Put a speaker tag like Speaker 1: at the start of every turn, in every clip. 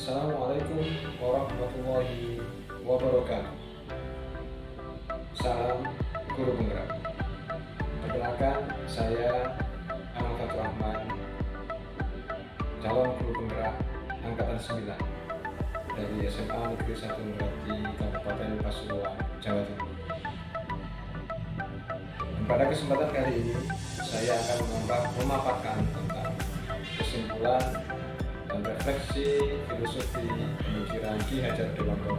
Speaker 1: Assalamualaikum warahmatullahi wabarakatuh. Salam guru penggerak. Perkenalkan, saya Anang Fatur Rahman, calon guru penggerak angkatan 9 dari SMA Negeri 1 Ngerati, Kabupaten Pasuruan, Jawa Timur. Dan pada kesempatan kali ini, saya akan memaparkan tentang kesimpulan dan refleksi filosofi pemikiran Ki Hajar Dewantoro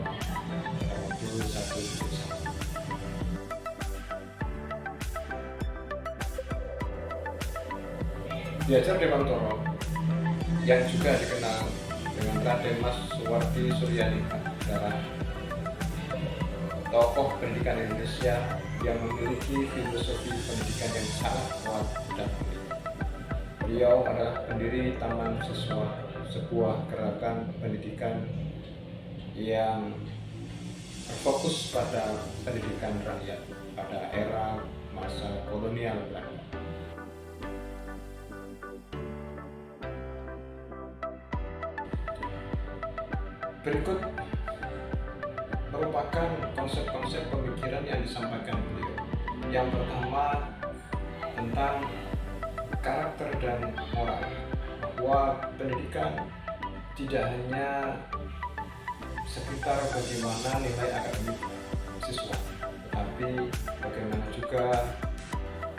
Speaker 1: tahun 2001. Ki Hajar Dewantoro yang juga dikenal dengan Raden Mas Suwardi Suryanika adalah tokoh pendidikan Indonesia yang memiliki filosofi pendidikan yang sangat kuat dan unik. Beliau adalah pendiri Taman Siswa, sebuah gerakan pendidikan yang berfokus pada pendidikan rakyat pada era masa kolonial Belanda. Berikut merupakan konsep-konsep pemikiran yang disampaikan beliau. Yang pertama, tentang karakter dan moral, bahwa pendidikan tidak hanya sekitar bagaimana nilai akademik siswa, tetapi bagaimana juga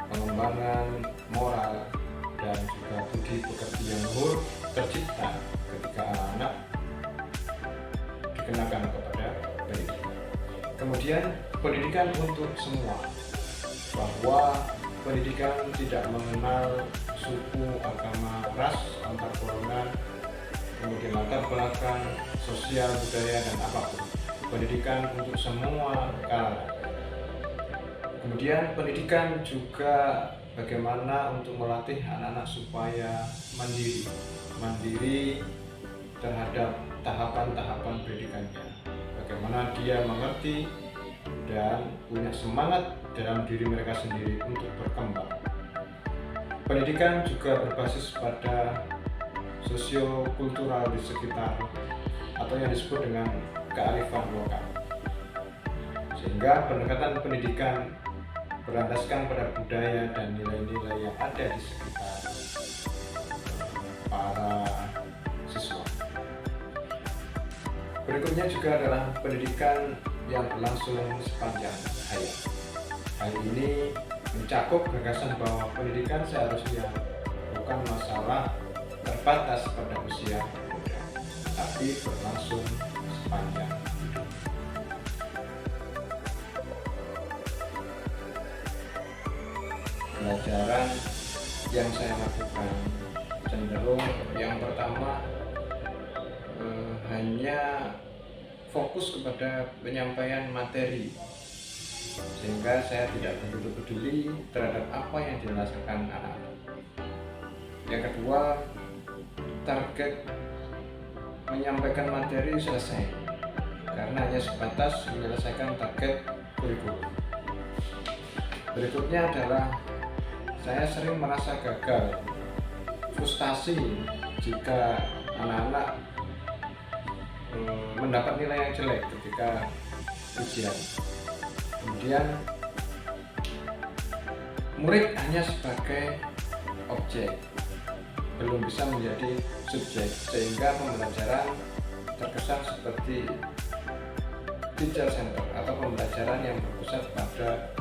Speaker 1: pengembangan moral dan juga budi pekerti yang luhur tercipta ketika anak dikenakan kepada pendidikan. Kemudian pendidikan untuk semua, bahwa pendidikan tidak mengenal suku, agama, ras, antar golongan, kemudian latar belakang sosial, budaya, dan apapun. Pendidikan untuk semua kalangan. Kemudian pendidikan juga bagaimana untuk melatih anak-anak supaya mandiri terhadap tahapan-tahapan pendidikannya. Bagaimana dia mengerti dan punya semangat dalam diri mereka sendiri untuk berkembang. Pendidikan juga berbasis pada sosiokultural di sekitar atau yang disebut dengan kearifan lokal, sehingga pendekatan pendidikan berlandaskan pada budaya dan nilai-nilai yang ada di sekitar para siswa. Berikutnya juga adalah pendidikan yang berlangsung sepanjang hayat. Hal ini mencakup gagasan bahwa pendidikan seharusnya bukan masalah terbatas pada usia muda, tapi berlangsung sepanjang hidup. Pelajaran yang saya lakukan cenderung yang pertama hanya fokus kepada penyampaian materi, sehingga saya tidak begitu peduli terhadap apa yang dijelaskan anak-anak. Yang kedua, target menyampaikan materi selesai, karena hanya sebatas menyelesaikan target kurikulum. Berikutnya adalah saya sering merasa gagal, frustasi jika anak-anak mendapat nilai yang jelek ketika ujian. Kemudian murid hanya sebagai objek, belum bisa menjadi subjek, sehingga pembelajaran terkesan seperti teacher center atau pembelajaran yang berpusat pada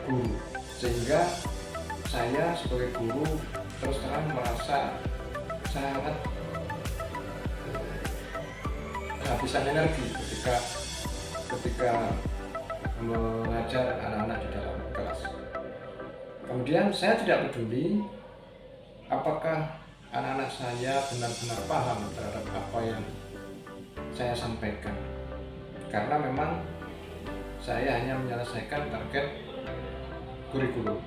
Speaker 1: guru, sehingga saya sebagai guru terus terang merasa sangat kehabisan energi ketika mengajar anak-anak di dalam kelas. Kemudian saya tidak peduli apakah anak-anak saya benar-benar paham terhadap apa yang saya sampaikan, karena memang saya hanya menyelesaikan target kurikulum.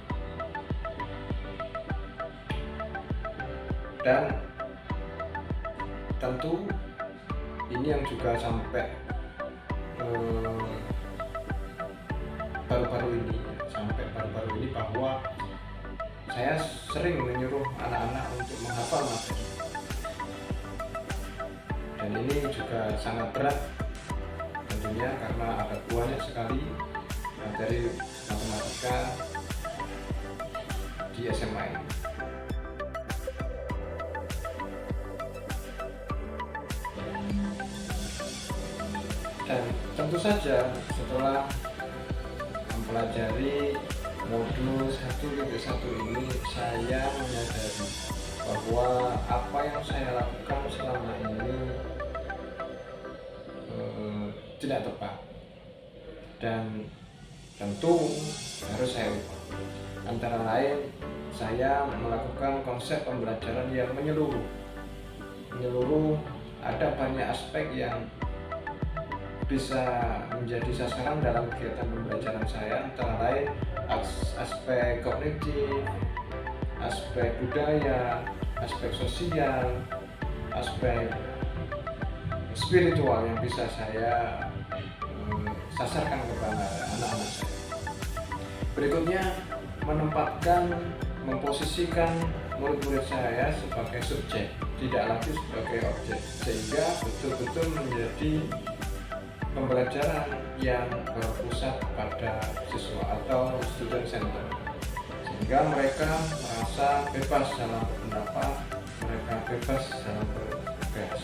Speaker 1: Dan tentu ini yang juga sampai baru-baru ini bahwa saya sering menyuruh anak-anak untuk menghafal materi. dan ini juga sangat berat tentunya karena ada banyak sekali materi matematika di SMA ini. Dan tentu saja setelah mempelajari modul 1.1 ini, saya menyadari bahwa apa yang saya lakukan selama ini tidak tepat dan tentu harus saya ubah. Antara lain, saya melakukan konsep pembelajaran yang menyeluruh. Ada banyak aspek yang bisa menjadi sasaran dalam kegiatan pembelajaran saya, antara lain aspek kognitif, aspek budaya, aspek sosial, aspek spiritual yang bisa saya sasarkan kepada anak-anak saya. Berikutnya, memposisikan murid-murid saya sebagai subjek, tidak lagi sebagai objek, sehingga betul-betul menjadi pembelajaran yang berpusat pada siswa atau student center, sehingga mereka merasa bebas dalam berpendapat, mereka bebas dalam bertugas.